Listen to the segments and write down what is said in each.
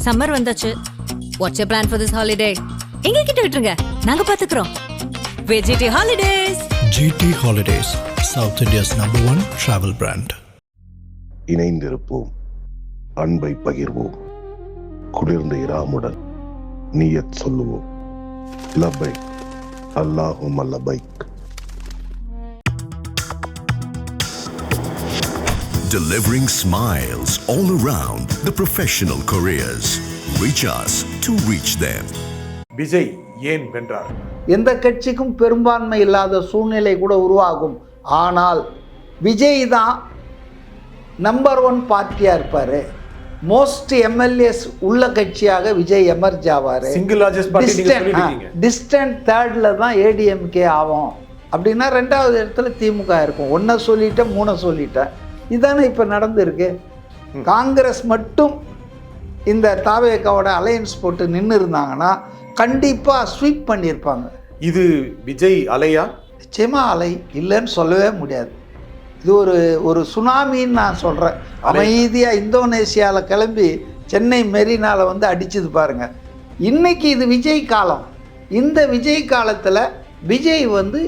Summer வந்தாச்சு. What's your plan for this holiday? எங்க கிட்ட விட்டுருங்க, நாங்க பாத்துக்கிறோம். VGT holidays. GT Holidays, South India's #1 travel brand. இணைந்திருப்போம், அன்பை பகிர்வோம், குளிர்ந்த இராமுடன் நியத் சொல்லுவோம். லபைக் அல்லாஹும்ம லபைக். Delivering smiles all around the professional careers. Reach us to reach them. Vijay ஏன் வென்றார்? எந்த கட்சிக்கும் பெரும்பான்மை இல்லாத சூழ்நிலை கூட உருவாகும். ஆனால் விஜய் தான் நம்பர் 1 பார்ட்டியாக இருப்பார். மோஸ்ட் எம்எல்ஏஸ் உள்ள கட்சியாக விஜய் எமர்ஜ் ஆவார். சிங்கிள் லார்ஜஸ்ட் பார்ட்டி நீங்க சொல்லிட்டீங்க. டிஸ்டன்ட் தேர்டில் தான் ஏடிஎம்கே ஆகும். அப்படின்னா 2வது இடத்துல திமுக இருக்கும். 1 சொல்லிட்டேன், 3 சொல்லிட்டேன். இதுதானே இப்போ நடந்துருக்கு. காங்கிரஸ் மட்டும் இந்த தாவேக்காவோட அலையன்ஸ் போட்டு நின்று இருந்தாங்கன்னா கண்டிப்பாக ஸ்வீப் பண்ணியிருப்பாங்க. இது விஜய் அலையா? நிச்சயமாக அலை இல்லைன்னு சொல்லவே முடியாது. இது ஒரு சுனாமின்னு நான் சொல்கிறேன். அமைதியாக இந்தோனேஷியாவில் கிளம்பி சென்னை மெரினாவில் வந்து அடிச்சுது பாருங்கள். இன்றைக்கி இது விஜய் காலம். இந்த விஜய் காலத்தில் விஜய் வந்து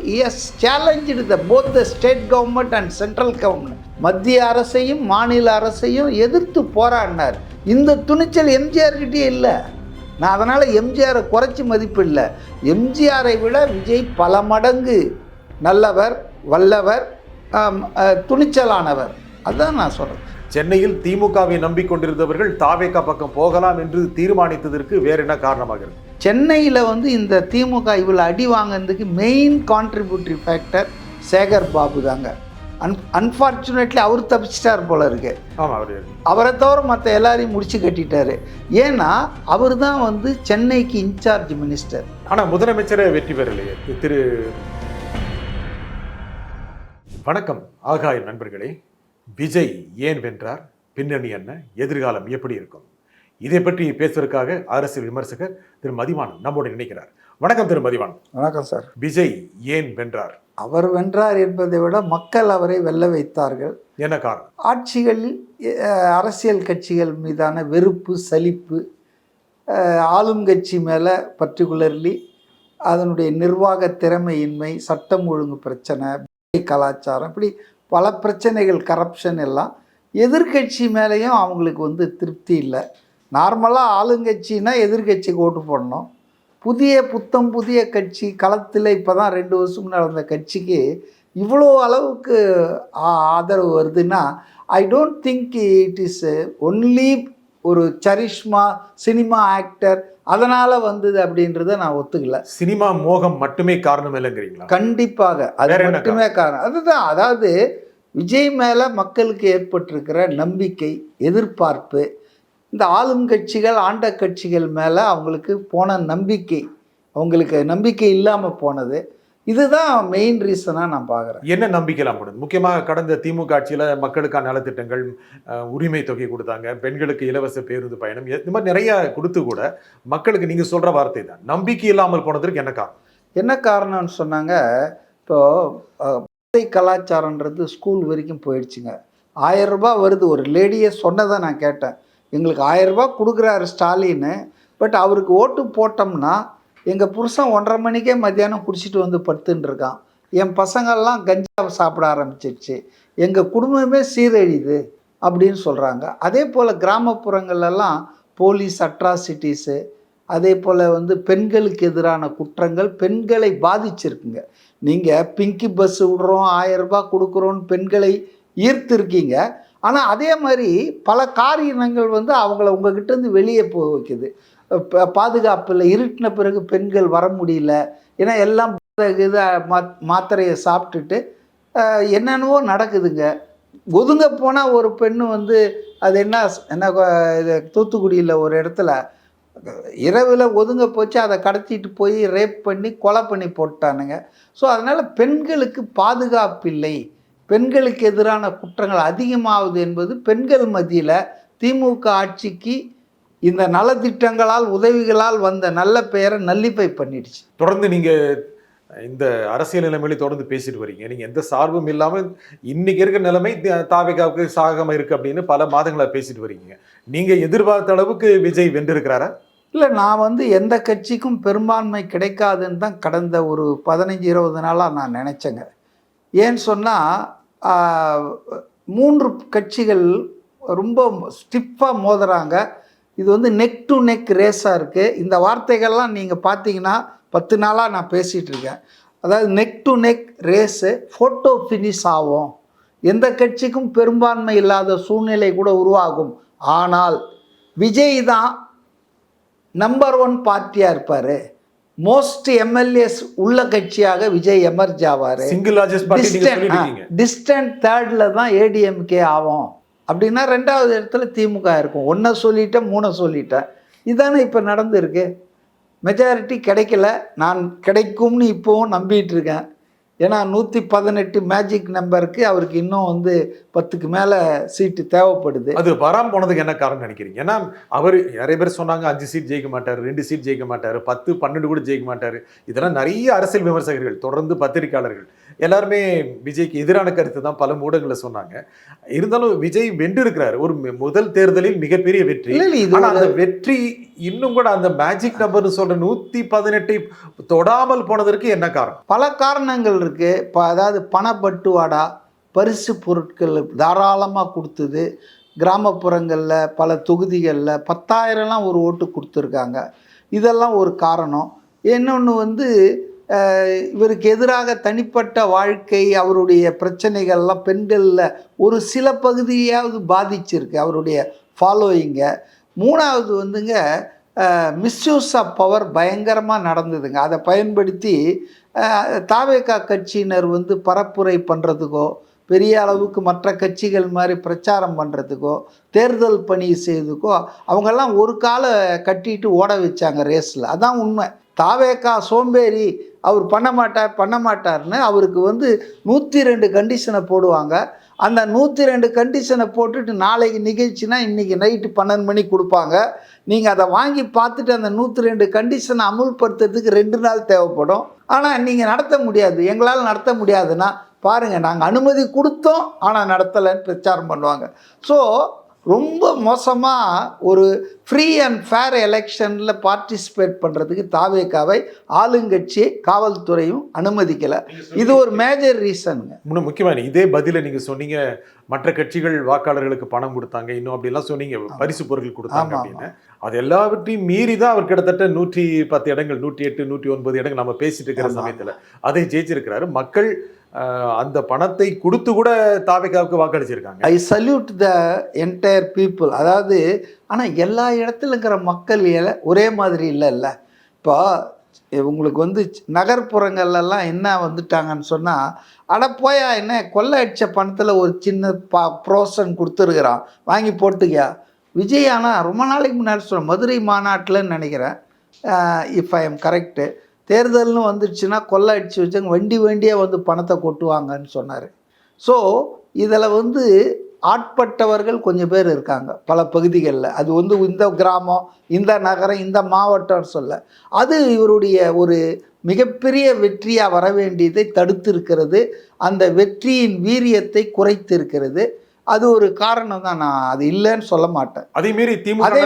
challenge both the state government and central government, மத்திய அரசையும் மாநில அரசையும் எதிர்த்து போராடினார். இந்த துணிச்சல் எம்ஜிஆர்கிட்டே இல்லை. நான் அதனால் எம்ஜிஆரை குறைச்சி மதிப்பில்லை. எம்ஜிஆரை விட விஜய் பல மடங்கு நல்லவர், வல்லவர், துணிச்சலானவர். அதுதான் நான் சொல்கிறேன். சென்னையில் திமுகவை நம்பிக்கொண்டிருந்தவர்கள் தாவேகா பக்கம் போகலாம் என்று தீர்மானித்ததற்கு வேற என்ன காரணமாகிறது? சென்னையில் வந்து இந்த திமுக இவ்வளோ அடி வாங்கினதுக்கு main contributory factor Sekar Babu தாங்க. அன்ஃபார்ச்சுனேட்லி அவர் தப்பிச்சிட்டார் போல இருக்கு. அவரை தவிர மற்ற எல்லாரையும் முடிச்சு கட்டிட்டாரு. ஏன்னா அவர் தான் வந்து சென்னைக்கு இன்சார்ஜ் மினிஸ்டர். ஆனால் முதலமைச்சரை வெற்றி பெறலையே திரு. வணக்கம் ஆகாய நண்பர்களே. விஜய் ஏன் வென்றார்? பின்னணி என்ன? எதிர்காலம் எப்படி இருக்கும்? இதை பற்றி பேசுவதற்காக அரசியல் விமர்சகர் திரு மதிவாணன் நம்மோடு நினைக்கிறார். வணக்கம் திரு மதிவாணன். வணக்கம் சார். விஜய் ஏன் வென்றார்? அவர் வென்றார் என்பதை விட மக்கள் அவரை வெல்ல வைத்தார்கள். என்ன காரணம்? ஆட்சிகளில் அரசியல் கட்சிகள் மீதான வெறுப்பு, சலிப்பு, ஆளுங்கட்சி மேலே பர்டிகுலர்லி அதனுடைய நிர்வாக திறமையின்மை, சட்டம் ஒழுங்கு பிரச்சனை, கலாச்சாரம், இப்படி பல பிரச்சனைகள், கரப்ஷன் எல்லாம் எதிர்கட்சி மேலேயும் அவங்களுக்கு வந்து திருப்தி இல்லை. நார்மலாக ஆளுங்கட்சின்னா எதிர்கட்சிக்கு ஓட்டு போடணும். புதிய கட்சி களத்தில் இப்போ தான் 2 வருஷம் நடந்த கட்சிக்கு இவ்வளோ அளவுக்கு ஆதரவு வருதுன்னா I don't think it is only ஒரு சரிஷ்மா சினிமா ஆக்டர் அதனால் வந்தது அப்படின்றத நான் ஒத்துக்கல. சினிமா மோகம் மட்டுமே காரணம் இல்லைங்கிறீங்களா? கண்டிப்பாக அது மட்டுமே காரணம். அதுதான், அதாவது விஜய் மேலே மக்களுக்கு ஏற்பட்டிருக்கிற நம்பிக்கை, எதிர்பார்ப்பு, இந்த ஆளும் கட்சிகள், ஆண்ட கட்சிகள் மேலே அவங்களுக்கு போன நம்பிக்கை, அவங்களுக்கு நம்பிக்கை இல்லாமல் போனது, இதுதான் மெயின் ரீசனாக நான் பார்க்குறேன். என்ன நம்பிக்கைலாம் போடுது? முக்கியமாக கடந்த திமுக ஆட்சியில் மக்களுக்கான நலத்திட்டங்கள், உரிமை தொகை கொடுத்தாங்க, பெண்களுக்கு இலவச பேருந்து பயணம், இந்த மாதிரி நிறைய கொடுத்து கூட மக்களுக்கு நீங்கள் சொல்கிற வார்த்தை தான் நம்பிக்கை இல்லாமல் போனதற்கு என்ன காரணம்? என்ன காரணம்னு சொன்னாங்க. இப்போது கலாச்சாரன்றது ஸ்கூல் வரைக்கும் போயிடுச்சுங்க. 1000 ரூபாய் வருது. ஒரு லேடியை சொன்னதை நான் கேட்டேன். எங்களுக்கு 1000 ரூபாய் கொடுக்குறாரு ஸ்டாலின்னு, பட் அவருக்கு ஓட்டு போட்டோம்னா எங்கள் புருஷன் 1:30 மணிக்கே மத்தியானம் குடிச்சிட்டு வந்து படுத்துன்னு இருக்கான். என் பசங்கள்லாம் கஞ்சா சாப்பிட ஆரம்பிச்சிருச்சு. எங்கள் குடும்பமே சீரழியுது அப்படின்னு சொல்கிறாங்க. அதே போல் கிராமப்புறங்கள்லாம் போலீஸ் அட்ராசிட்டிஸு, அதே போல் வந்து பெண்களுக்கு எதிரான குற்றங்கள் பெண்களை பாதிச்சிருக்குங்க. நீங்கள் பிங்கி பஸ் விடுறோம், 1000 ரூபாய் கொடுக்குறோன்னு பெண்களை ஈர்த்திருக்கீங்க. ஆனால் அதே மாதிரி பல காரியங்கள் வந்து அவங்கள உங்ககிட்டேருந்து வெளியே போக வைக்குது. பாதுகாப்பில் இருட்டின பிறகு பெண்கள் வர முடியல. ஏன்னா எல்லாம் இதை மாத்திரையை சாப்பிட்டுட்டு என்னென்னவோ நடக்குதுங்க. ஒதுங்க போனால் ஒரு பெண்ணு வந்து அது என்ன தூத்துக்குடியில் ஒரு இடத்துல இரவில் ஒதுங்க போச்சு, அதை கடத்திட்டு போய் ரேப் பண்ணி கொலை பண்ணி போட்டானுங்க. ஸோ அதனால் பெண்களுக்கு பாதுகாப்பு இல்லை, பெண்களுக்கு எதிரான குற்றங்கள் அதிகமாகுது என்பது பெண்கள் மத்தியில் திமுக ஆட்சிக்கு இந்த நலத்திட்டங்களால் உதவிகளால் வந்த நல்ல பெயரை நல்லிப்பை பண்ணிடுச்சு. தொடர்ந்து நீங்கள் இந்த அரசியல் நிலைமையில தொடர்ந்து பேசிட்டு வரீங்க. நீங்க எந்த சார்பும் இல்லாம இன்னைக்கு இருக்கிற நிலைமை தாவேகாவுக்கு சாதகமா இருக்கு அப்படின்னு பல மாதங்களா பேசிட்டு வரீங்க. நீங்க எதிர்பார்த்த அளவுக்கு விஜய் வென்றிருக்கிறாரா? இல்லை, நான் வந்து எந்த கட்சிக்கும் பெரும்பான்மை கிடைக்காதுன்னு தான் கடந்த ஒரு 15-20 நாளாக நான் நினச்சேங்க. ஏன்னு சொன்னால் 3 கட்சிகள் ரொம்ப ஸ்டிஃபாக மோதுறாங்க. இது வந்து நெக் டு நெக் ரேஸாக இருக்குது. இந்த வார்த்தைகள்லாம் நீங்கள் பார்த்தீங்கன்னா 10 நாளாக நான் பேசிகிட்டு இருக்கேன். அதாவது neck to neck race photo finish ஆகும், எந்த கட்சிக்கும் பெரும்பான்மை இல்லாத சூழ்நிலை கூட உருவாகும். ஆனால் விஜய் தான் நம்பர் 1 பார்ட்டியாக இருப்பார். மோஸ்ட் எம்எல்ஏஸ் உள்ள கட்சியாக விஜய் எமர்ஜ் ஆவார். சிங்கிள் லார்ஜஸ்ட் பார்ட்டி நீங்க சொல்லிருக்கீங்க. டிஸ்டன்ட் தேர்டில் தான் ஏடிஎம்கே ஆகும். அப்படின்னா 2வது இடத்துல திமுக இருக்கும். 1 சொல்லிட்டேன், 3 சொல்லிட்டேன். இதுதானே இப்போ நடந்துருக்கு. மெஜாரிட்டி கிடைக்கல. நான் கிடைக்கும்னு இப்போவும் நம்பிட்டு இருக்கேன். ஏன்னா 118 மேஜிக் நம்பருக்கு அவருக்கு இன்னும் வந்து 10க்கு மேலே சீட்டு தேவைப்படுது. அது வராமல் போனதுக்கு என்ன காரணம் நினைக்கிறீங்க? ஏன்னா அவர் நிறைய பேர் சொன்னாங்க 5 சீட் ஜெயிக்க மாட்டார், 2 சீட் ஜெயிக்க மாட்டார், 10, 12 கூட ஜெயிக்க மாட்டார். இதெல்லாம் நிறைய அரசியல் விமர்சகர்கள், தொடர்ந்து பத்திரிகையாளர்கள் எல்லாருமே விஜய்க்கு எதிரான கருத்து தான் பல ஊடகங்களில் சொன்னாங்க. இருந்தாலும் விஜய் வென்று இருக்கிறார். ஒரு முதல் தேர்தலில் மிகப்பெரிய வெற்றி. ஆனால் அந்த வெற்றி இன்னும் கூட அந்த மேஜிக் நம்பர் சொல்ற 118 தொடாமல் போனதற்கு என்ன காரணம்? பல காரணங்கள் இருக்கு. அதாவது பணப்பட்டுவாடா, பரிசு பொருட்கள் தாராளமாக கொடுத்தது. கிராமப்புறங்களில் பல தொகுதிகளில் 10,000லாம் ஒரு ஓட்டு கொடுத்துருக்காங்க. இதெல்லாம் ஒரு காரணம். இன்னொன்று வந்து இவருக்கு எதிராக தனிப்பட்ட வாழ்க்கை, அவருடைய பிரச்சனைகள்லாம் பெண்களில் ஒரு சில பகுதியாவது பாதிச்சிருக்கு அவருடைய ஃபாலோயிங்கை. 3வது வந்துங்க மிஸ்யூஸ் ஆஃப் பவர் பயங்கரமாக நடந்ததுங்க. அதை பயன்படுத்தி தாவேகா கட்சியினர் வந்து பரப்புரை பண்ணுறதுக்கோ, பெரிய அளவுக்கு மற்ற கட்சிகள் மாதிரி பிரச்சாரம் பண்ணுறதுக்கோ, தேர்தல் பணி செய்யறதுக்கோ அவங்கெல்லாம் ஒரு காலை கட்டிட்டு ஓட வச்சாங்க ரேஸில். அதான் உண்மை. தாவேகா சோம்பேறி, அவர் பண்ண மாட்டார்னு அவருக்கு வந்து 102 கண்டிஷனை போடுவாங்க. அந்த 102 கண்டிஷனை போட்டுட்டு நாளைக்கு நிகழ்ச்சினா இன்றைக்கி நைட்டு 12 மணிக்கு கொடுப்பாங்க. நீங்கள் அதை வாங்கி பார்த்துட்டு அந்த 102 கண்டிஷனை அமுல்படுத்துறதுக்கு 2 நாள் தேவைப்படும். ஆனால் நீங்கள் நடத்த முடியாது. எங்களால் நடத்த முடியாதுன்னா பாருங்கள், நாங்கள் அனுமதி கொடுத்தோம் ஆனால் நடத்தலைன்னு பிரச்சாரம் பண்ணுவாங்க. ஸோ ரொம்ப மோசமாக ஒரு ஃப்ரீ அண்ட் ஃபேர் எலெக்ஷனில் பார்ட்டிசிபேட் பண்ணுறதுக்கு தாவேகாவை ஆளுங்கட்சி காவல்துறையும் அனுமதிக்கலை. இது ஒரு மேஜர் ரீசனுங்க. முக்கியமான இதே பதிலை நீங்கள் சொன்னீங்க, மற்ற கட்சிகள் வாக்காளர்களுக்கு பணம் கொடுத்தாங்க, இன்னும் அப்படிலாம் சொன்னீங்க, பரிசு பொருட்கள் கொடுத்தாங்க அப்படின்னு. அது எல்லாவற்றையும் மீறி தான் அவர் கிட்டத்தட்ட 110 இடங்கள், 108, 109 இடங்கள் நம்ம பேசிட்டு இருக்கிற சமயத்தில் அதை ஜெயிச்சிருக்கிறாரு. மக்கள் அந்த பணத்தை கொடுத்து கூட தாவேகாவுக்கு வாக்களிச்சிருக்காங்க. I salute the entire people. அதாவது ஆனால் எல்லா இடத்துல இருக்கிற மக்கள் ஒரே மாதிரி இல்லைல்ல. இப்போ உங்களுக்கு வந்து நகர்ப்புறங்கள்லாம் என்ன வந்துட்டாங்கன்னு சொன்னால், போயா என்ன கொள்ளை அடித்த பணத்தில் ஒரு சின்ன ப்ரோசன் கொடுத்துருக்குறான், வாங்கி போட்டுக்கியா. விஜய் ஆனால் ரொம்ப நாளைக்கு முன்னாடி சொன்ன மதுரை மாநாட்டில்னு நினைக்கிறேன், இஃப் ஐ எம் கரெக்டு, தேர்தல்னு வந்துடுச்சுன்னா கொள்ளை அடித்து வச்சாங்க, வண்டியாக வந்து பணத்தை கொட்டுவாங்கன்னு சொன்னார். ஸோ இதில் வந்து ஆட்பட்டவர்கள் கொஞ்சம் பேர் இருக்காங்க பல பகுதிகளில். அது வந்து இந்த கிராமம், இந்த நகரம், இந்த மாவட்டம்னு சொல்ல, அது இவருடைய ஒரு மிகப்பெரிய வெற்றியாக வர வேண்டியதை தடுத்திருக்கிறது. அந்த வெற்றியின் வீரியத்தை குறைத்திருக்கிறது. அது ஒரு காரணம் தான். நான் அது இல்லைன்னு சொல்ல மாட்டேன். அதே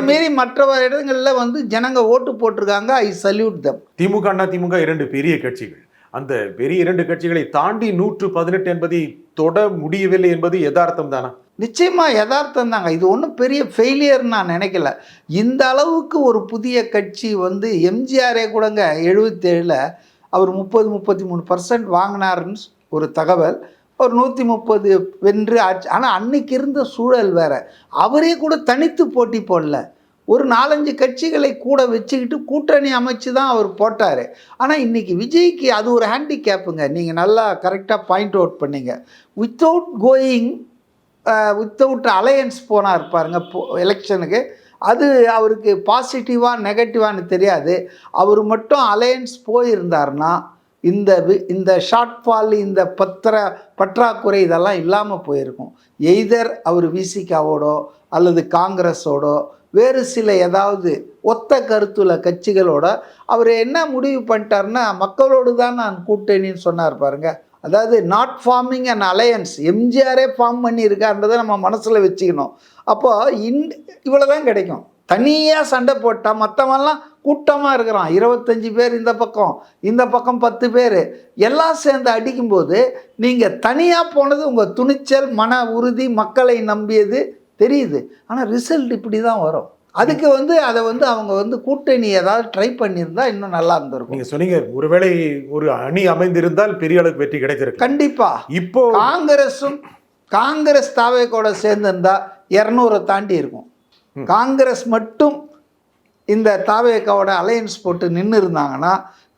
மீறி மற்ற இடங்களில் வந்து ஜனங்க ஓட்டு போட்டிருக்காங்க. ஐ சல்யூட் தம். திமுக 2 பெரிய கட்சிகள், அந்த பெரிய 2 கட்சிகளை தாண்டி 118 என்பதை தொட முடியவில்லை என்பது யதார்த்தம் தானா? நிச்சயமாக யதார்த்தம் தாங்க. இது ஒன்றும் பெரிய ஃபெயிலியர் நான் நினைக்கல. இந்த அளவுக்கு ஒரு புதிய கட்சி வந்து எம்ஜிஆரே கூடங்க 77ல் அவர் 30-33% வாங்கினாருன்னு ஒரு தகவல். ஒரு 130 வென்று ஆச்சு. ஆனால் அன்னைக்கு இருந்த சூழல் வேற. அவரே கூட தனித்து போட்டி போடல, ஒரு 4-5 கட்சிகளை கூட வச்சுக்கிட்டு கூட்டணி அமைச்சு தான் அவர் போட்டார். ஆனால் இன்றைக்கி விஜய்க்கு அது ஒரு ஹேண்டிகேப்புங்க. நீங்கள் நல்லா கரெக்டாக பாயிண்ட் அவுட் பண்ணீங்க. வித்தவுட் அலையன்ஸ் போனார் பாருங்க எலெக்ஷனுக்கு. அது அவருக்கு பாசிட்டிவாக நெகட்டிவான்னு தெரியாது. அவர் மட்டும் அலையன்ஸ் போயிருந்தார்னா இந்த ஷார்ட்ஃபால், இந்த பற்றாக்குறை இதெல்லாம் இல்லாமல் போயிருக்கும். எய்தர் அவர் விசிகாவோடோ அல்லது காங்கிரஸோடோ வேறு சில ஏதாவது ஒத்த கருத்துள்ள கட்சிகளோட அவர் என்ன முடிவு பண்ணிட்டாருன்னா மக்களோடு தான் நான் கூட்டணின்னு சொன்னார் பாருங்க. அதாவது நாட் ஃபார்மிங் அண்ட் அலையன்ஸ், எம்ஜிஆரே ஃபார்ம் பண்ணியிருக்கான்றதை நம்ம மனசில் வச்சுக்கணும். அப்போ இவ்வளோ தான் கிடைக்கும். தனியாக சண்டை போட்டால் மற்றவெல்லாம் கூட்டமாக இருக்கிறான், 25 பேர் இந்த பக்கம் 10 பேர் எல்லாம் சேர்ந்து அடிக்கும்போது நீங்கள் தனியாக போனது உங்கள் துணிச்சல், மன உறுதி, மக்களை நம்பியது தெரியுது. ஆனால் ரிசல்ட் இப்படி தான் வரும். அதுக்கு அதை அவங்க கூட்டணி ஏதாவது ட்ரை பண்ணியிருந்தா இன்னும் நல்லா இருந்திருக்கும். நீங்க சொன்னீங்க ஒருவேளை ஒரு அணி அமைந்திருந்தால் பெரிய அளவுக்கு வெற்றி கிடைச்சிருக்கு. கண்டிப்பா. இப்போ காங்கிரஸ் தாவேக்கோட சேர்ந்திருந்தா 200 தாண்டி இருக்கும். காங்கிரஸ் மட்டும் இந்த தாவேக்காவோட அலையன்ஸ் போட்டு நின்று இருந்தாங்கன்னா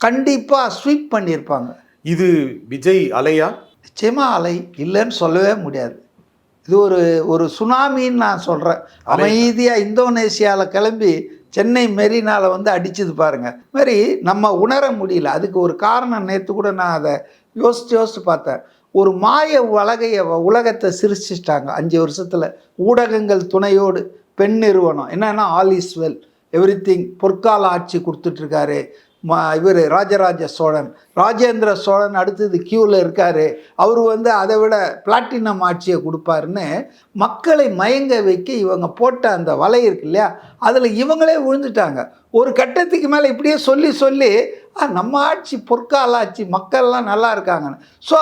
கண்டிப்பா ஸ்வீப் பண்ணியிருப்பாங்க. இது விஜய் அலையா? நிச்சயமா அலை, இல்லைன்னு சொல்லவே முடியாது. இது ஒரு சுனாமின்னு நான் சொல்கிறேன். அமைதியாக இந்தோனேஷியாவில் கிளம்பி சென்னை மெரினாவில் அடிச்சது பாருங்க மாதிரி நம்ம உணர முடியல. அதுக்கு ஒரு காரணம் நேற்று கூட நான் அதை யோசித்து பார்த்தேன். ஒரு மாய உலகத்தை சிருஷ்டிச்சிட்டாங்க 5 வருஷத்தில் ஊடகங்கள் துணையோடு. பெண் நிறுவனம் என்னன்னா all is well, everything, பொற்கால ஆட்சி கொடுத்துட்ருக்காரு. இவர் ராஜராஜ சோழன், ராஜேந்திர சோழன் அடுத்தது கியூவில் இருக்கார், அவர் அதை விட பிளாட்டினம் ஆட்சியை கொடுப்பாருன்னு மக்களை மயங்க வைக்க இவங்க போட்ட அந்த வலை இருக்கு இல்லையா, அதில் இவங்களே விழுந்துட்டாங்க. ஒரு கட்டத்துக்கு மேலே இப்படியே சொல்லி நம்ம ஆட்சி பொற்கால ஆட்சி, மக்கள்லாம் நல்லா இருக்காங்கன்னு. So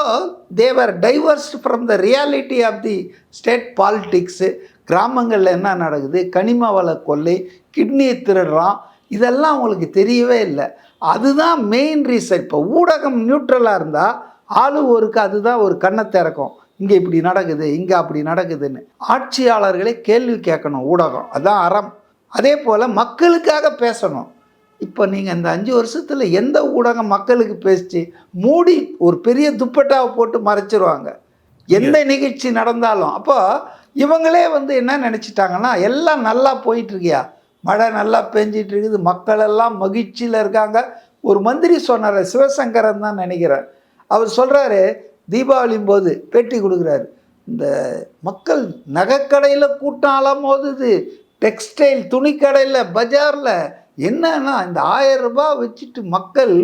they were divorced from the reality of the state politics. கிராமங்களில் என்ன நடக்குது, கனிம வள கொள்ளை, கிட்னியை திருடுறான், இதெல்லாம் அவங்களுக்கு தெரியவே இல்லை. அதுதான் மெயின் ரீசன். இப்போ ஊடகம் நியூட்ரலாக இருந்தால் ஆளுவோருக்கு அதுதான் ஒரு கண்ணை திறக்கும். இங்கே இப்படி நடக்குது, இங்கே அப்படி நடக்குதுன்னு ஆட்சியாளர்களே கேள்வி கேட்கணும் ஊடகம், அதுதான் அறம். அதே போல் மக்களுக்காக பேசணும். இப்போ நீங்கள் இந்த 5 வருஷத்தில் எந்த ஊடகம் மக்களுக்கு பேசி மூடி ஒரு பெரிய துப்பட்டாவை போட்டு மறைச்சிருவாங்க எந்த நிகழ்ச்சி நடந்தாலும். அப்போ இவங்களே என்ன நினச்சிட்டாங்கன்னா எல்லாம் நல்லா போயிட்டுருக்கியா, மழை நல்லா பெஞ்சிட்டு இருக்குது, மக்கள் எல்லாம் மகிழ்ச்சியில் இருக்காங்க. ஒரு மந்திரி சொன்னார், சிவசங்கரன் தான் நினைக்கிறேன், அவர் சொல்கிறாரு தீபாவளியும் போது பேட்டி கொடுக்குறாரு, இந்த மக்கள் நகைக்கடையில் கூட்டம் அலமோதுது, டெக்ஸ்டைல் துணிக்கடையில், பஜாரில் என்னன்னா இந்த 1000 ரூபாய் வச்சுட்டு மக்கள்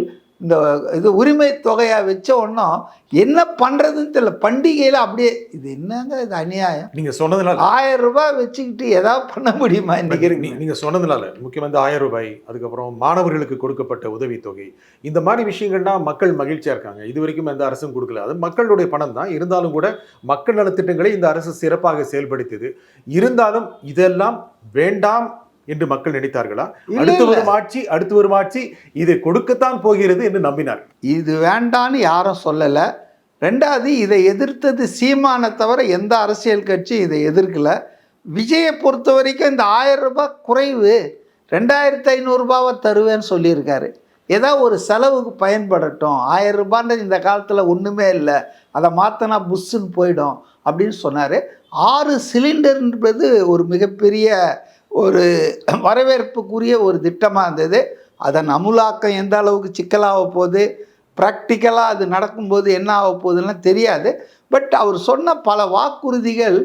இது உரிமை தொகையாக வச்ச ஒன்றும் என்ன பண்ணுறதுன்னு தெரியல. பண்டிகையில் அப்படியே இது என்னங்க இது அநியாயம். நீங்கள் சொன்னதுனால 1000 ரூபாய் வச்சுக்கிட்டு ஏதாவது பண்ண முடியுமா இன்றைக்கி? நீங்கள் சொன்னதுனால முக்கியமாக 1000 ரூபாய், அதுக்கப்புறம் மாணவர்களுக்கு கொடுக்கப்பட்ட உதவித்தொகை, இந்த மாதிரி விஷயங்கள்லாம் மக்கள் மகிழ்ச்சியாக இருக்காங்க. இது வரைக்கும் எந்த அரசும் கொடுக்கல. அது மக்களுடைய பணம் தான். இருந்தாலும் கூட மக்கள் நலத்திட்டங்களை இந்த அரசு சிறப்பாக செயல்படுத்தியது. இருந்தாலும் இதெல்லாம் வேண்டாம் என்று மக்கள் நினைத்தார்களா? அடுத்து வரும் ஆட்சி இதை கொடுக்கத்தான் போகிறது என்று நம்பினார். இது வேண்டான்னு யாரும் சொல்லலை. ரெண்டாவது, இதை எதிர்த்தது சீமானை தவிர எந்த அரசியல் கட்சி இதை எதிர்க்கல. விஜயை பொறுத்த வரைக்கும் இந்த 1000 ரூபாய் குறைவு, 2500 ரூபாவை தருவேன்னு சொல்லியிருக்காரு. ஏதோ ஒரு செலவுக்கு பயன்படட்டும், 1000 ரூபான்னு இந்த காலத்தில் ஒன்றுமே இல்லை, அதை மாற்றினா புஷ்ஷுன்னு போயிடும் அப்படின்னு சொன்னார். 6 சிலிண்டர்ன்றது ஒரு மிகப்பெரிய ஒரு வரவேற்புக்குரிய ஒரு திட்டமாக இருந்தது. அதன் அமுலாக்கம் எந்த அளவுக்கு சிக்கலாக போகுது, ப்ராக்டிக்கலாக அது நடக்கும்போது என்ன ஆக போகுதுலாம் தெரியாது. பட் அவர் சொன்ன பல வாக்குறுதிகள்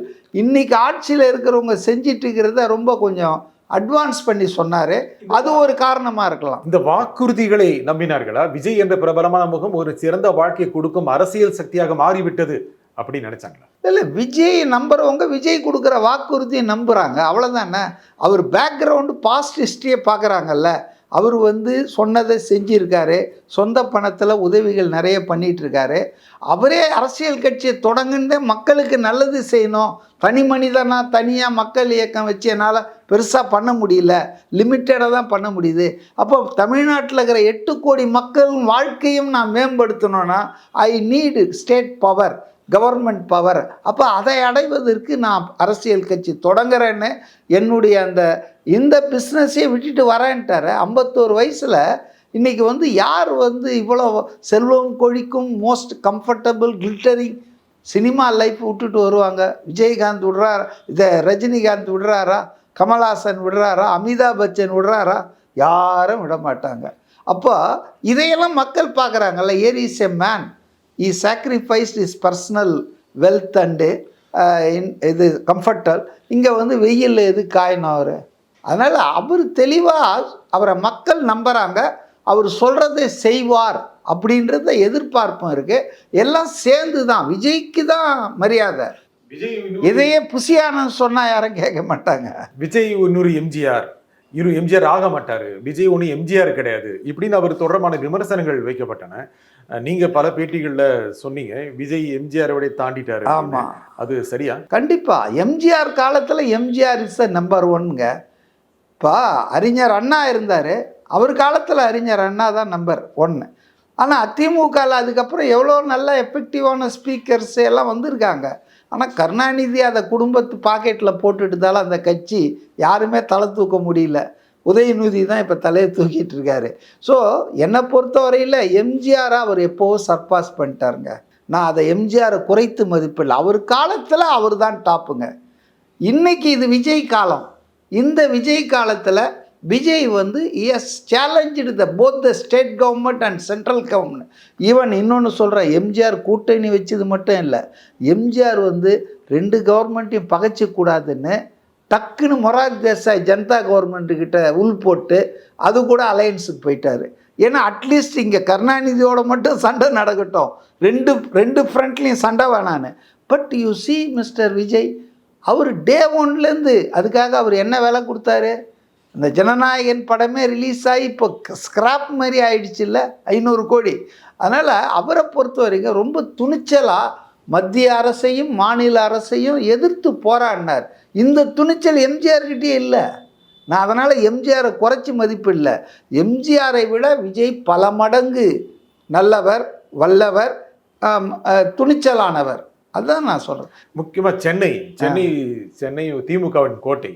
இன்றைக்கி ஆட்சியில் இருக்கிறவங்க செஞ்சிட்டு இருக்கிறத ரொம்ப கொஞ்சம் அட்வான்ஸ் பண்ணி சொன்னார். அது ஒரு காரணமாக இருக்கலாம். இந்த வாக்குறுதிகளை நம்பினார்களா? விஜய் என்ற பிரபலமான முகம் ஒரு சிறந்த வாழ்க்கையை கொடுக்கும் அரசியல் சக்தியாக மாறிவிட்டது அப்படின்னு நினைச்சாங்களா? இல்லை, விஜய் நம்புறவங்க விஜய் கொடுக்குற வாக்குறுதியை நம்புகிறாங்க, அவ்வளோதானே. அவர் பேக்ரவுண்டு பாஸ்ட் ஹிஸ்ட்ரியை பார்க்குறாங்கல்ல. அவர் சொன்னதை செஞ்சுருக்காரு, சொந்த பணத்தில் உதவிகள் நிறைய பண்ணிகிட்ருக்காரு. அவரே அரசியல் கட்சியை தொடங்குன்னு மக்களுக்கு நல்லது செய்யணும், தனி மனிதனாக தனியாக மக்கள் இயக்கம் வச்சு என்னால் பெருசாக பண்ண முடியல, லிமிட்டடாக தான் பண்ண முடியுது. அப்போ தமிழ்நாட்டில் இருக்கிற 8 கோடி மக்களின் வாழ்க்கையும் நான் மேம்படுத்தணும்னா I need state power, government power. அப்போ அதை அடைவதற்கு நான் அரசியல் கட்சி தொடங்குறேன்னு என்னுடைய இந்த பிஸ்னஸையே விட்டுட்டு வரேன்ட்டார். 51 வயசில் இன்றைக்கி யார் இவ்வளோ செல்வம் கொழிக்கும் most comfortable glittering cinema life விட்டுட்டு வருவாங்க? விஜயகாந்த் விடுறாரா, ரஜினிகாந்த் விடுறாரா, கமல்ஹாசன் விடுறாரா, அமிதாப் பச்சன் விடுறாரா? யாரும் விட மாட்டாங்க. அப்போ இதையெல்லாம் மக்கள் பார்க்குறாங்கல்ல. Here is a man, he sacrificed his personal wealth and இது கம்ஃபர்டல். இங்கே வெயிலில் எது காயணும் அவர்? அதனால் அவர் தெளிவாக அவரை மக்கள் நம்புகிறாங்க, அவர் சொல்கிறதை செய்வார் அப்படின்றத எதிர்பார்ப்பும் இருக்குது. எல்லாம் சேர்ந்து தான் விஜய்க்கு தான் மரியாதை. விஜய் இதையே புசியானன்னு சொன்னால் யாரும் கேட்க மாட்டாங்க. விஜய் இன்னொரு எம்ஜிஆர், எம்ஜிஆர் ஆக மாட்டாரு, விஜய் ஒன்று எம்ஜிஆர் கிடையாது இப்படின்னு அவர் தொடர்பான விமர்சனங்கள் வைக்கப்பட்டன. நீங்க பல பேட்டிகள்ல சொன்னீங்க விஜய் எம்ஜிஆரை விட தாண்டிட்டாரு. ஆமா, அது சரியா? கண்டிப்பா. எம்ஜிஆர் காலத்துல எம்ஜிஆர் இஸ் நம்பர் ஒன்ங்க. இப்போ அறிஞர் அண்ணா இருந்தார், அவர் காலத்தில் அறிஞர் அண்ணா தான் நம்பர் ஒன்று. ஆனால் அதிமுகவில் அதுக்கப்புறம் எவ்வளோ நல்ல எஃபெக்டிவான ஸ்பீக்கர்ஸ் எல்லாம் வந்திருக்காங்க. ஆனால் கருணாநிதி அதை குடும்பத்து பாக்கெட்டில் போட்டுட்டுதால அந்த கட்சி யாருமே தலை தூக்க முடியல. உதயநிதி தான் இப்போ தலையை தூக்கிட்டு இருக்காரு. ஸோ என்னை பொறுத்தவரையில் எம்ஜிஆரை அவர் எப்போவோ சர்பாஸ் பண்ணிட்டாருங்க. நான் அதை எம்ஜிஆரை குறைத்து மதிப்பில்லை. அவர் காலத்தில் அவர் தான் டாப்புங்க. இன்னைக்கு இது விஜய் காலம். இந்த விஜய் காலத்தில் விஜய் வந்து has challenge both the state government and central government. Even இன்னொன்று சொல்கிறேன், எம்ஜிஆர் கூட்டணி வச்சது மட்டும் இல்லை, எம்ஜிஆர் வந்து 2 கவர்மெண்ட்டையும் பகைச்சிக்கூடாதுன்னு டக்குன்னு மொரார்ஜி தேசாய் ஜனதா கவர்மெண்ட்டுக்கிட்ட உள் போட்டு அது கூட அலையன்ஸுக்கு போயிட்டார். ஏன்னா அட்லீஸ்ட் இங்கே கருணாநிதியோட மட்டும் சண்டை நடக்கட்டும், ரெண்டு ஃப்ரண்ட்லேயும் சண்டை வேணான்னு. But you see mister Vijay, அவர் டே 1லேருந்து அதுக்காக அவர் என்ன வேலை கொடுத்தாரு? இந்த ஜனநாயகன் படமே ரிலீஸ் ஆகி இப்போ ஸ்கிராப் மாதிரி ஆயிடுச்சு இல்லை, 500 கோடி. அதனால் அவரை பொறுத்த வரைக்கும் ரொம்ப துணிச்சலாக மத்திய அரசையும் மாநில அரசையும் எதிர்த்து போராடினார். இந்த துணிச்சல் எம்ஜிஆர்கிட்டே இல்லை. நான் அதனால் எம்ஜிஆரை குறைச்சி மதிப்பு இல்லை. எம்ஜிஆரை விட விஜய் பல மடங்கு நல்லவர், வல்லவர், துணிச்சலானவர். அதுதான் நான் சொல்கிறேன். முக்கியமாக சென்னை திமுகவின் கோட்டை.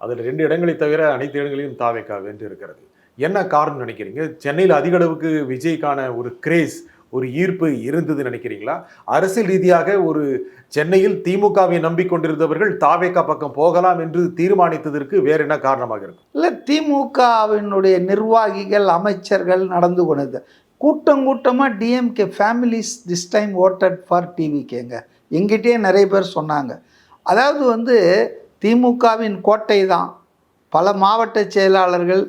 அதில் 2 இடங்களை தவிர அனைத்து இடங்களையும் தாவேக்கா வென்று இருக்கிறது. என்ன காரணம் நினைக்கிறீங்க? சென்னையில் அதிக அளவுக்கு விஜய்க்கான ஒரு கிரேஸ், ஒரு ஈர்ப்பு இருந்தது நினைக்கிறீங்களா? அரசியல் ரீதியாக ஒரு சென்னையில் திமுகவை நம்பிக்கொண்டிருந்தவர்கள் தாவேக்கா பக்கம் போகலாம் என்று தீர்மானித்ததற்கு வேற என்ன காரணமாக இருக்கும்? இல்லை, திமுகவினுடைய நிர்வாகிகள் அமைச்சர்கள் நடந்து கொண்டது கூட்டமாக DMK families this time voted for டிவிகேங்க. எங்கிட்டே நிறைய பேர் சொன்னாங்க. அதாவது வந்து திமுகவின் கோட்டை தான். பல மாவட்ட செயலாளர்கள்,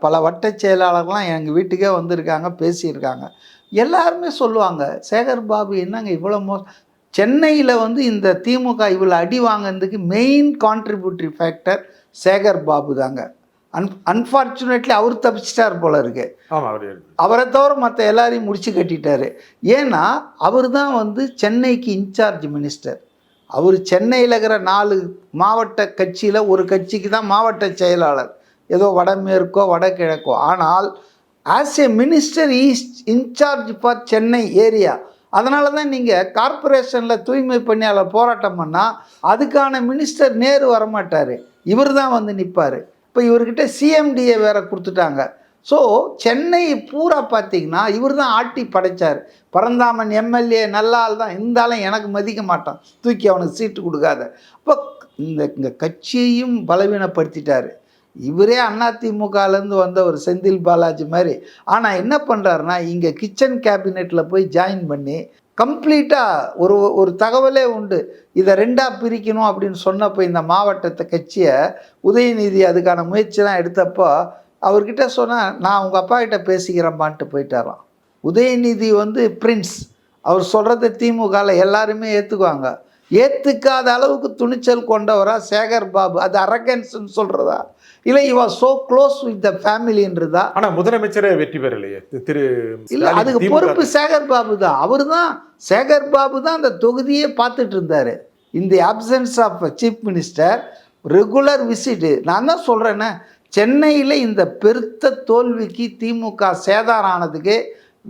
பல வட்ட செயலாளர்கள்லாம் எங்கள் வீட்டுக்கே வந்திருக்காங்க, பேசியிருக்காங்க. எல்லாருமே சொல்லுவாங்க, சேகர் பாபு என்னங்க இவ்வளோ சென்னையில் வந்து இந்த திமுக இவ்வளோ அடி வாங்கினதுக்கு main contributory factor Sekar Babu தாங்க. அன்ஃபார்ச்சுனேட்லி அவர் தப்பிச்சிட்டார் போல இருக்கு. அவரை தவிர மற்ற எல்லாரையும் முடிச்சு கட்டிட்டாரு. ஏன்னா அவர் தான் வந்து சென்னைக்கு இன்சார்ஜ் மினிஸ்டர். அவர் சென்னையில் இருக்கிற 4 மாவட்ட கட்சியில் ஒரு கட்சிக்கு தான் மாவட்ட செயலாளர், ஏதோ வடமேற்கோ வடகிழக்கோ. ஆனால் as a minister is in charge for Chennai area. அதனால தான் நீங்கள் கார்பரேஷனில் தூய்மை பணியாளர் போராட்டம் பண்ணால் அதுக்கான மினிஸ்டர் நேரு வரமாட்டார், இவர் தான் வந்து நிற்பார். இப்போ இவர்கிட்ட சிஎம்டிஏ வேறு கொடுத்துட்டாங்க. ஸோ சென்னை பூரா பார்த்திங்கன்னா இவர் தான் ஆட்டி படைத்தார். பரந்தாமன் எம்எல்ஏ நல்ல ஆள் தான், இருந்தாலும் எனக்கு மதிக்க மாட்டான், தூக்கி அவனுக்கு சீட்டு கொடுக்காத. அப்போ இந்த கட்சியையும் பலவீனப்படுத்திட்டார். இவரே அதிமுகலேருந்து வந்த ஒரு செந்தில் பாலாஜி மாதிரி. ஆனால் என்ன பண்ணுறாருன்னா இங்கே கிச்சன் கேபினெட்டில் போய் ஜாயின் பண்ணி கம்ப்ளீட்டாக ஒரு தகவலே உண்டு, இதை 2ஆக பிரிக்கணும் அப்படின்னு சொன்னப்போ இந்த மாவட்டத்தை கட்சியை உதயநிதி அதுக்கான முயற்சிலாம் எடுத்தப்போ அவர்கிட்ட சொன்னால் நான் உங்கள் அப்பா கிட்ட பேசிக்கிறேன்பான்ட்டு போயிட்டாராம். உதயநிதி வந்து பிரின்ஸ், அவர் சொல்கிறத திமுகவில் எல்லாருமே ஏற்றுக்குவாங்க. ஏற்றுக்காத அளவுக்கு துணிச்சல் கொண்டவரா சேகர் பாபு? அது அரகன்ஸ்ன்னு சொல்கிறதா இல்லை இவன் சோ க்ளோஸ் வித் த ஃபேமிலின்றதா? ஆனால் முதலமைச்சரே வெற்றி பெறலையே இல்லை, அதுக்கு பொறுப்பு சேகர் பாபு தான். சேகர் பாபு தான் அந்த தொகுதியே பார்த்துட்டு இருந்தார். In the absence of chief minister regular visit. நான் தான் சொல்கிறேன்னே, சென்னையில் இந்த பெருத்த தோல்விக்கு திமுக சேதாரம் ஆனதுக்கு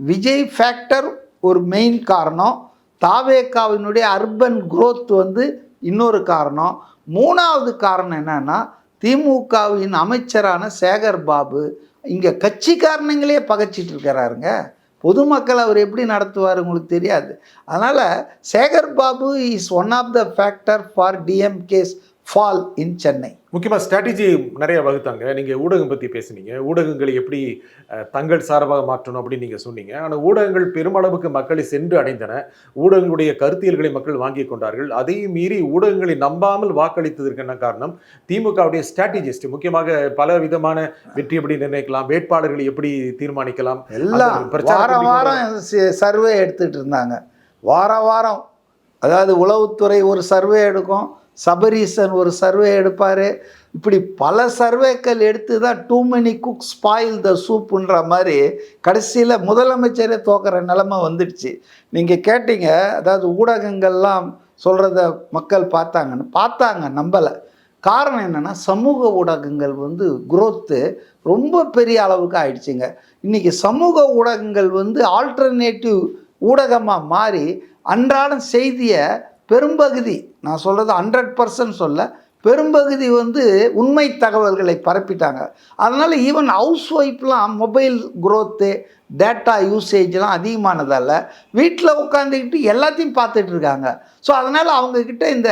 விஜய் ஃபேக்டர் ஒரு மெயின் காரணம். தாவேக்காவினுடைய அர்பன் குரோத் வந்து இன்னொரு காரணம். 3வது காரணம் என்னன்னா திமுகவின் அமைச்சரான சேகர் பாபு இங்கே கட்சிக்காரனங்களே பகைச்சிட்டு இருக்கிறாருங்க. பொதுமக்கள் அவர் எப்படி நடத்துவார் உங்களுக்கு தெரியாது. அதனால் Sekar Babu is one of the factor for DMK's fall in Chennai. முக்கியமாக ஸ்ட்ராட்டஜி நிறைய வகுத்தாங்க. நீங்கள் ஊடகம் பற்றி பேசுனீங்க. ஊடகங்களை எப்படி தங்கள் சார்பாக மாற்றணும் அப்படின்னு நீங்கள் சொன்னீங்க. ஆனால் ஊடகங்கள் பெருமளவுக்கு மக்களை சென்று அடைந்தன. ஊடகங்களுடைய கருத்தியல்களை மக்கள் வாங்கி கொண்டார்கள். அதையும் மீறி ஊடகங்களை நம்பாமல் வாக்களித்ததற்கு என்ன காரணம்? திமுகவுடைய ஸ்ட்ராட்டஜிஸ்ட் முக்கியமாக பல விதமான வெற்றி எப்படி நிர்ணயிக்கலாம், வேட்பாளர்களை எப்படி தீர்மானிக்கலாம், எல்லாம் வாரம் வாரம் சர்வே எடுத்துகிட்டு இருந்தாங்க. வாரம் அதாவது உளவுத்துறை ஒரு சர்வே எடுக்கும், சபரீசன் ஒரு சர்வே எடுப்பார். இப்படி பல சர்வேக்கள் எடுத்து தான் too many cook spoil the சூப்புன்ற மாதிரி கடைசியில் முதலமைச்சரே தோக்கிற நிலைமை வந்துடுச்சு. நீங்கள் கேட்டீங்க, அதாவது ஊடகங்கள்லாம் சொல்கிறத மக்கள் பார்த்தாங்க நம்பலை. காரணம் என்னென்னா சமூக ஊடகங்கள் குரோத்து ரொம்ப பெரிய அளவுக்கு ஆயிடுச்சுங்க. இன்றைக்கி சமூக ஊடகங்கள் ஆல்டர்னேட்டிவ் ஊடகமாக மாறி அன்றாடம் செய்தியை பெரும்பகுதி, நான் சொல்கிறது 100% சொல்ல, பெரும்பகுதி உண்மை தகவல்களை பரப்பிட்டாங்க. அதனால் ஈவன் ஹவுஸ் ஒய்ஃப்லாம் மொபைல் குரோத்து, டேட்டா யூசேஜ்லாம் அதிகமானதால் வீட்டில் உட்காந்துக்கிட்டு எல்லாத்தையும் பார்த்துட்டு இருக்காங்க. ஸோ அதனால் அவங்கக்கிட்ட இந்த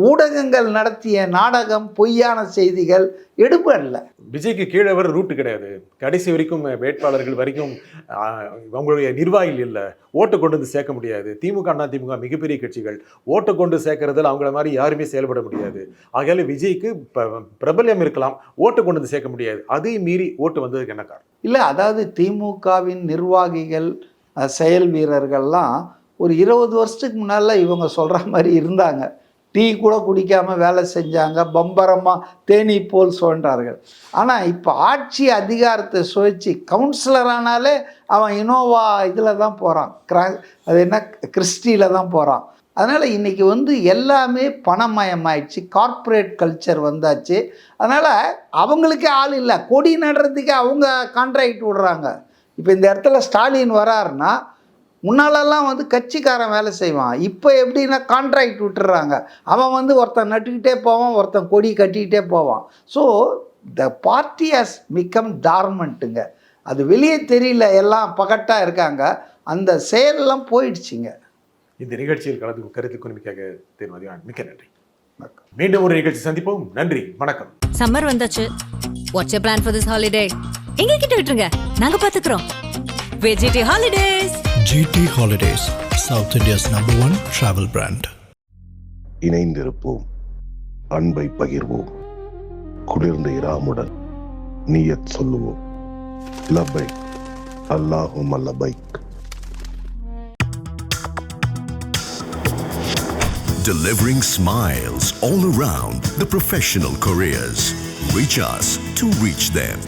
ஊடகங்கள் நடத்திய நாடகம், பொய்யான செய்திகள் எடுபடல. விஜய்க்கு கீழே வர ரூட்டு கிடையாது. கடைசி வரைக்கும் வேட்பாளர்கள் வரைக்கும் அவங்களுடைய நிர்வாகிகள் இல்லை, ஓட்டை கொண்டு வந்து சேர்க்க முடியாது. திமுக அண்ணா திமுக மிகப்பெரிய கட்சிகள், ஓட்டை கொண்டு சேர்க்கறதில் அவங்கள மாதிரி யாருமே செயல்பட முடியாது. ஆகையால விஜய்க்கு பிரபல்யம் இருக்கலாம், ஓட்டை கொண்டு வந்து சேர்க்க முடியாது. அதை மீறி ஓட்டு வந்ததுக்கு என்ன காரணம்? இல்லை, அதாவது திமுகவின் நிர்வாகிகள், செயல் வீரர்கள்லாம் ஒரு 20 வருஷத்துக்கு முன்னால் இவங்க சொல்கிற மாதிரி இருந்தாங்க. டீ கூட குடிக்காமல் வேலை செஞ்சாங்க, பம்பரமாக தேனீ போல் சுழன்றார்கள். ஆனால் இப்போ ஆட்சி அதிகாரத்தை சுவைச்சு கவுன்சிலரானாலே அவன் இனோவா இதில் தான் போகிறான், அது என்ன கிறிஸ்டியில் தான் போகிறான். அதனால் இன்றைக்கி எல்லாமே பணமயமாயிடுச்சு, கார்ப்பரேட் கல்ச்சர் வந்தாச்சு. அதனால் அவங்களுக்கே ஆள் இல்லை, கொடி நடுறதுக்கு அவங்க கான்ட்ராக்ட் விடுறாங்க. இப்போ இந்த இடத்துல ஸ்டாலின் வராருன்னா முன்னாலெல்லாம் கட்சிக்காரன் வேலை செய்வான், இப்போ எப்படின்னா கான்ட்ராக்ட் விட்டுறாங்க. அவன் ஒருத்தன் நட்டுக்கிட்டே போவான், ஒருத்தன் கொடி கட்டிக்கிட்டே போவான். So the party has become டார்மெண்ட்டுங்க. அது வெளியே தெரியல, எல்லாம் பகட்டாக இருக்காங்க, அந்த செயலெல்லாம் போயிடுச்சுங்க. இந்த நிகழ்ச்சியில் கலந்து கருத்து குழுமிக்காக தேர்மதிவான் மிக்க நன்றி. மீண்டும் ஒரு நிகழ்ச்சி சந்திப்போம். நன்றி, வணக்கம். சம்மர் வந்தாச்சு. What's your plan for this holiday? எங்க கிட்ட விட்டுருங்க, நாங்க பாத்துக்கிறோம். VGT holidays. GT Holidays, South India's #1 travel brand. இணைந்திருப்போம், அன்பை பகிர்வோம், குளிர்ந்த இராமுடன் நியத் சொல்லுவோம். லப்பைக் அல்லாஹும்ம லப்பைக். Delivering smiles all around the professional careers. Reach us to reach them.